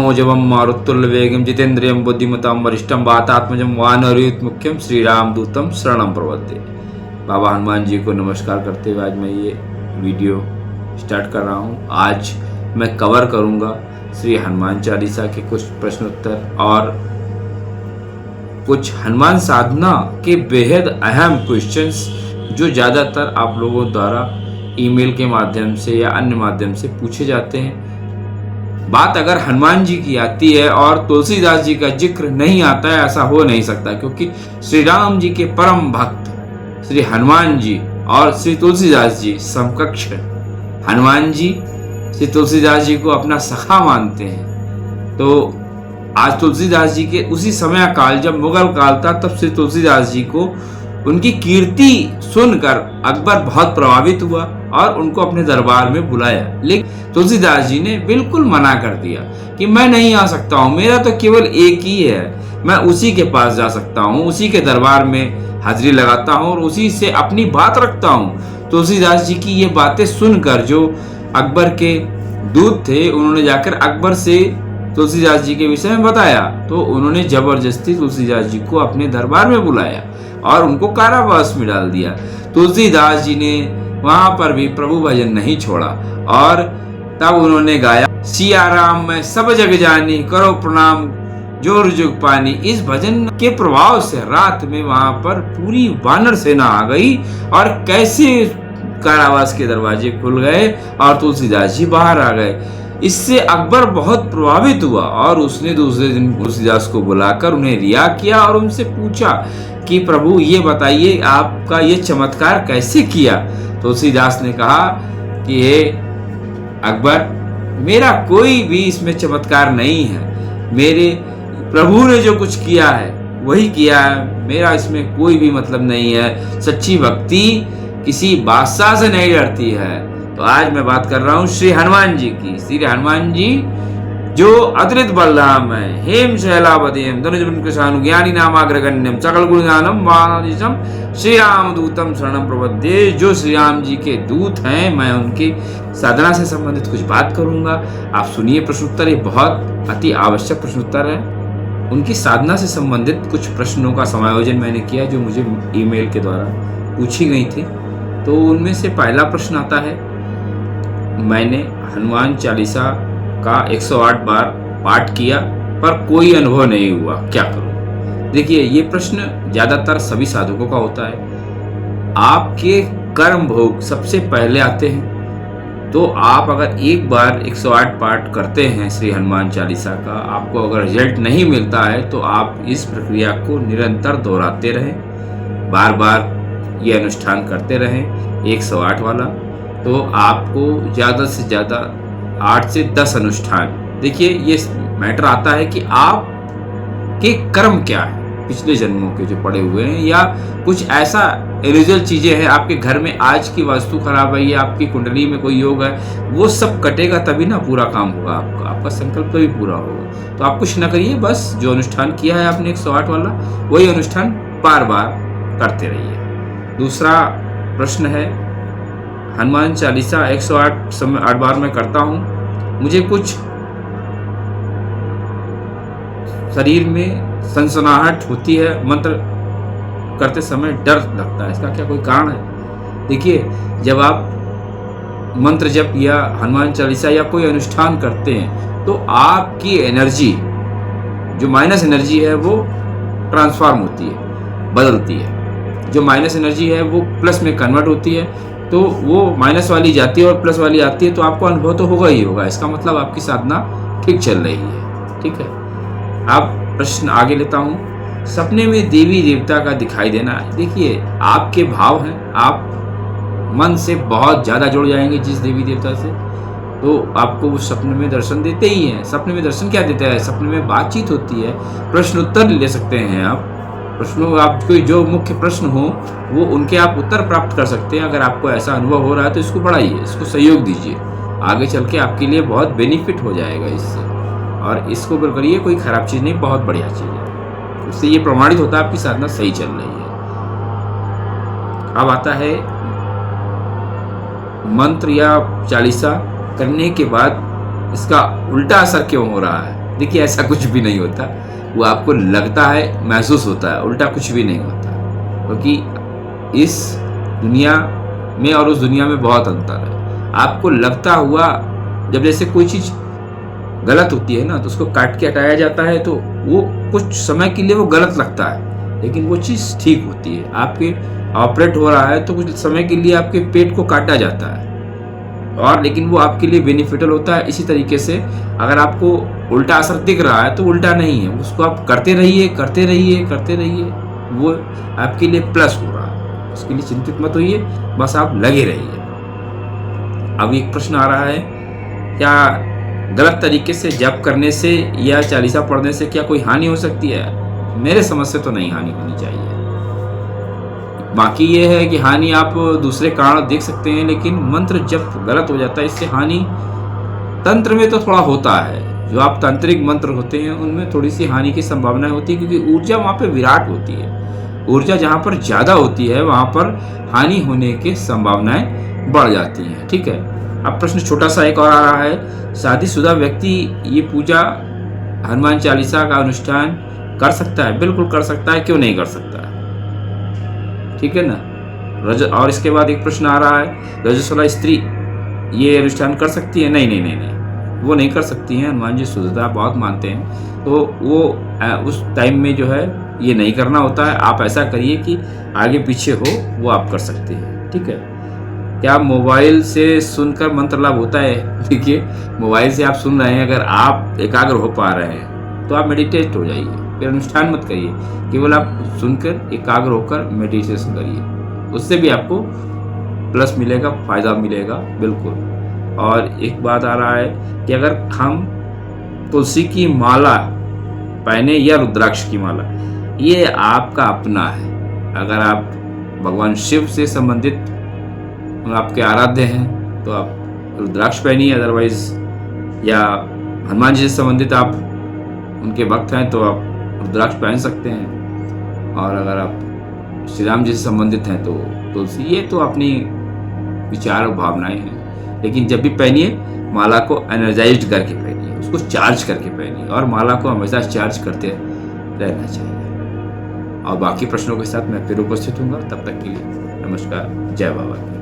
मनोजवम मारुतुल्यवेगम जितेन्द्रियम बुद्धिमताम वरिष्ठम वातात्मजम वानरयुत मुख्यम श्री राम दूतम शरणम प्रपद्ये। बाबा हनुमान जी को नमस्कार करते हुए आज मैं ये वीडियो स्टार्ट कर रहा हूँ। आज मैं कवर करूँगा श्री हनुमान चालीसा के कुछ प्रश्न उत्तर और कुछ हनुमान साधना के बेहद अहम क्वेश्चंस जो ज़्यादातर आप लोगों द्वारा ईमेल के माध्यम से या अन्य माध्यम से पूछे जाते हैं। बात अगर हनुमान जी की आती है और तुलसीदास जी का जिक्र नहीं आता है, ऐसा हो नहीं सकता, क्योंकि श्री राम जी के परम भक्त श्री हनुमान जी और श्री तुलसीदास जी समकक्ष है। हनुमान जी श्री तुलसीदास जी को अपना सखा मानते हैं। तो आज तुलसीदास जी के उसी समय काल जब मुगल काल था, तब श्री तुलसीदास जी को उनकी कीर्ति सुनकर अकबर बहुत प्रभावित हुआ और उनको अपने दरबार में बुलाया। लेकिन तुलसीदास जी ने बिल्कुल मना कर दिया कि मैं नहीं आ सकता हूँ, मेरा तो केवल एक ही है, मैं उसी के पास जा सकता हूँ, उसी के दरबार में हाजिरी लगाता हूँ और उसी से अपनी बात रखता हूँ। तुलसीदास जी की ये बातें सुनकर जो अकबर के दूत थे, उन्होंने जाकर अकबर से तुलसीदास जी के विषय में बताया, तो उन्होंने जबरदस्ती तुलसीदास जी को अपने दरबार में बुलाया और उनको कारावास में डाल दिया। तुलसीदास जी ने वहां पर भी प्रभु भजन नहीं छोड़ा और तब उन्होंने गाया, सिया राम मैं सब जग जानी, करो प्रणाम जोर जुग पानी। इस भजन के प्रभाव से रात में वहां पर पूरी वानर सेना आ गई और कैसे कारावास के दरवाजे खुल गए और तुलसीदास जी बाहर आ गए। इससे अकबर बहुत प्रभावित हुआ और उसने दूसरे दिन तुलसीदास को बुलाकर उन्हें रिहा किया और उनसे पूछा कि प्रभु ये बताइए आपका ये चमत्कार कैसे किया। तुलसीदास ने कहा कि हे अकबर, मेरा कोई भी इसमें चमत्कार नहीं है, मेरे प्रभु ने जो कुछ किया है वही किया है, मेरा इसमें कोई भी मतलब नहीं है। सच्ची भक्ति किसी बादशाह से नहीं डरती है। तो आज मैं बात कर रहा हूँ श्री हनुमान जी की। श्री हनुमान जी जो अतुलित बलराम है, हेम शैलावतीम धनुज ज्ञानी नामाग्रगण्यम सकल गुण ज्ञानम वाणिज्यम श्री राम दूतम शरणम प्रपद्ये। जो श्री राम जी के दूत हैं, मैं उनकी साधना से संबंधित कुछ बात करूंगा। आप सुनिए प्रश्नोत्तर, ये बहुत अति आवश्यक प्रश्नोत्तर है। उनकी साधना से संबंधित कुछ प्रश्नों का समायोजन मैंने किया जो मुझे ईमेल के द्वारा पूछी गई थी। तो उनमें से पहला प्रश्न आता है, मैंने हनुमान चालीसा का 108 बार पाठ किया पर कोई अनुभव नहीं हुआ, क्या करूं? देखिए, ये प्रश्न ज्यादातर सभी साधकों का होता है। आपके कर्म भोग सबसे पहले आते हैं। तो आप अगर एक बार 108 पाठ करते हैं श्री हनुमान चालीसा का, आपको अगर रिजल्ट नहीं मिलता है तो आप इस प्रक्रिया को निरंतर दोहराते रहें, बार बार ये अनुष्ठान करते रहें 108 वाला। तो आपको ज़्यादा से ज़्यादा 8 से 10 अनुष्ठान, देखिए ये मैटर आता है कि आप के कर्म क्या है पिछले जन्मों के जो पड़े हुए हैं, या कुछ ऐसा इलिजिबल चीज़ें हैं आपके घर में, आज की वास्तु खराब है या आपकी कुंडली में कोई योग है, वो सब कटेगा तभी ना पूरा काम होगा आपका संकल्प तभी पूरा होगा। तो आप कुछ ना करिए, बस जो अनुष्ठान किया है आपने 108 वाला, वही अनुष्ठान बार बार करते रहिए। दूसरा प्रश्न है, हनुमान चालीसा 108 बार मैं करता हूँ, मुझे कुछ शरीर में सनसनाहट होती है, मंत्र करते समय डर लगता है, इसका क्या कोई कारण है? देखिए, जब आप मंत्र जप या हनुमान चालीसा या कोई अनुष्ठान करते हैं तो आपकी एनर्जी, जो माइनस एनर्जी है, वो ट्रांसफॉर्म होती है, बदलती है। जो माइनस एनर्जी है वो प्लस में कन्वर्ट होती है, तो वो माइनस वाली जाती है और प्लस वाली आती है, तो आपको अनुभव तो होगा ही होगा। इसका मतलब आपकी साधना ठीक चल रही है, ठीक है। अब प्रश्न आगे लेता हूँ, सपने में देवी देवता का दिखाई देना। देखिए, आपके भाव हैं, आप मन से बहुत ज़्यादा जुड़ जाएंगे जिस देवी देवता से, तो आपको वो सपने में दर्शन देते ही हैं। सपने में दर्शन क्या देता है? सपने में बातचीत होती है, प्रश्न उत्तर ले सकते हैं आप। प्रश्नों, आप कोई जो मुख्य प्रश्न हो वो उनके आप उत्तर प्राप्त कर सकते हैं। अगर आपको ऐसा अनुभव हो रहा है तो इसको बढ़ाइए, इसको सहयोग दीजिए, आगे चल के आपके लिए बहुत बेनिफिट हो जाएगा इससे। और इसको करिए, कोई खराब चीज़ नहीं, बहुत बढ़िया चीज़ है। उससे ये प्रमाणित होता है आपकी साधना सही चल रही है। अब आता है मंत्र या चालीसा करने के बाद इसका उल्टा असर क्यों हो रहा है। देखिए ऐसा कुछ भी नहीं होता, वो आपको लगता है, महसूस होता है, उल्टा कुछ भी नहीं होता, क्योंकि इस दुनिया में और उस दुनिया में बहुत अंतर है। आपको लगता हुआ, जब जैसे कोई चीज़ गलत होती है ना, तो उसको काट के हटाया जाता है, तो वो कुछ समय के लिए वो गलत लगता है, लेकिन वो चीज़ ठीक होती है। आपके ऑपरेट हो रहा है तो कुछ समय के लिए आपके पेट को काटा जाता है, और लेकिन वो आपके लिए बेनिफिशियल होता है। इसी तरीके से अगर आपको उल्टा असर दिख रहा है तो उल्टा नहीं है, उसको आप करते रहिए, करते रहिए, करते रहिए, वो आपके लिए प्लस हो रहा है, उसके लिए चिंतित मत होइए, बस आप लगे रहिए। अब एक प्रश्न आ रहा है, क्या गलत तरीके से जप करने से या चालीसा पढ़ने से क्या कोई हानि हो सकती है? मेरे समझ से तो नहीं हानि होनी चाहिए। बाकी ये है कि हानि आप दूसरे कारण देख सकते हैं, लेकिन मंत्र जप गलत हो जाता है, इससे हानि तंत्र में तो थोड़ा होता है। जो आप तांत्रिक मंत्र होते हैं उनमें थोड़ी सी हानि की संभावना होती है, क्योंकि ऊर्जा वहाँ पे विराट होती है। ऊर्जा जहाँ पर ज़्यादा होती है वहाँ पर हानि होने की संभावनाएं बढ़ जाती हैं। ठीक है। अब प्रश्न छोटा सा एक और आ रहा है, शादीशुदा व्यक्ति ये पूजा हनुमान चालीसा का अनुष्ठान कर सकता है? बिल्कुल कर सकता है, क्यों नहीं कर सकता है? ठीक है ना। और इसके बाद एक प्रश्न आ रहा है, रजस्वला स्त्री ये अनुष्ठान कर सकती है? नहीं नहीं नहीं नहीं, वो नहीं कर सकती हैं। हनुमान जी शुद्धता बहुत मानते हैं, तो वो उस टाइम में जो है ये नहीं करना होता है। आप ऐसा करिए कि आगे पीछे हो, वो आप कर सकते हैं। ठीक है। क्या मोबाइल से सुनकर मंत्र लाभ होता है? देखिए, मोबाइल से आप सुन रहे हैं, अगर आप एकाग्र हो पा रहे हैं तो आप मेडिटेट हो जाइए, फिर अनुष्ठान मत करिए, केवल आप सुनकर एकाग्र होकर मेडिटेशन करिए, उससे भी आपको प्लस मिलेगा, फायदा मिलेगा बिल्कुल। और एक बात आ रहा है कि अगर हम तुलसी की माला पहने या रुद्राक्ष की माला, ये आपका अपना है। अगर आप भगवान शिव से संबंधित आपके आराध्य हैं तो आप रुद्राक्ष पहनिए, अदरवाइज या हनुमान जी से संबंधित आप उनके भक्त हैं तो आप रुद्राक्ष पहन सकते हैं, और अगर आप श्री राम जी से संबंधित हैं तो तुलसी। ये तो अपनी विचार और भावनाएं हैं, लेकिन जब भी पहनिए माला को एनर्जाइज्ड करके पहनिए, उसको चार्ज करके पहनिए, और माला को हमेशा चार्ज करते रहना चाहिए। और बाकी प्रश्नों के साथ मैं फिर उपस्थित हूँगा, तब तक के लिए नमस्कार, जय बाबा।